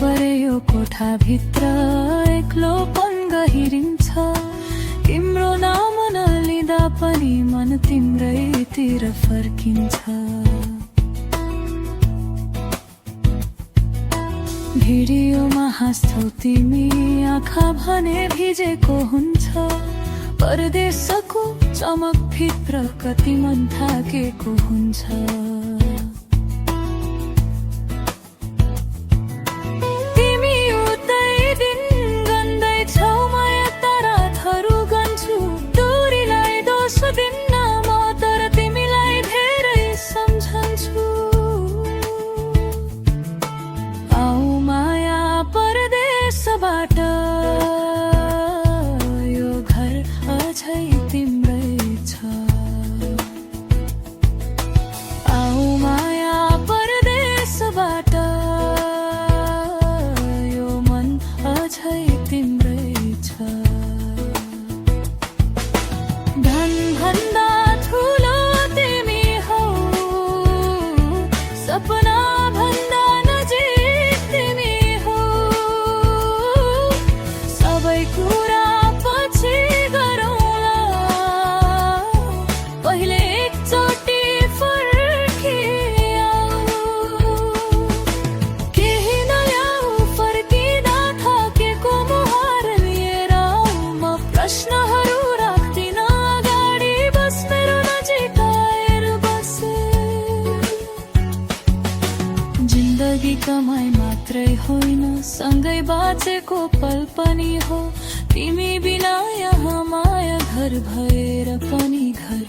परे यो कोठाभित्र एक्लोपन गहिरिन्छ। तिम्रो नाम नलिँदा पनि मन तिम्रैतिर फर्किन्छ। भिडियोमा हाँस्छौ तिमी, आँखा भने भिजेको हुन्छ। परदेशको चमक भित्र कति मन थाकेको हुन्छ। यो घर अझै तिम्रै छ। आऊ माया परदेशबाट, यो मन अझै तिम्रै छ। धन भन्दा ठुलो तिमी हौ, सपना भन्दा नजिक तिमी हौ। सबै कुरा पछि गरौँला, पहिले एकचोटि फर्किआऊ। केही नल्याऊ, फर्किँदा थाकेको मुहार लिएर आऊ। म प्रश्नहरू राख्दिन अगाडि, बस मेरो नजिक आएर बसे। जिन्दगी कमाइ मात्रै होइन, सँगै बाँचेको पल पनि हो। तिमी बिना यहाँ माया घर भएर पनि घर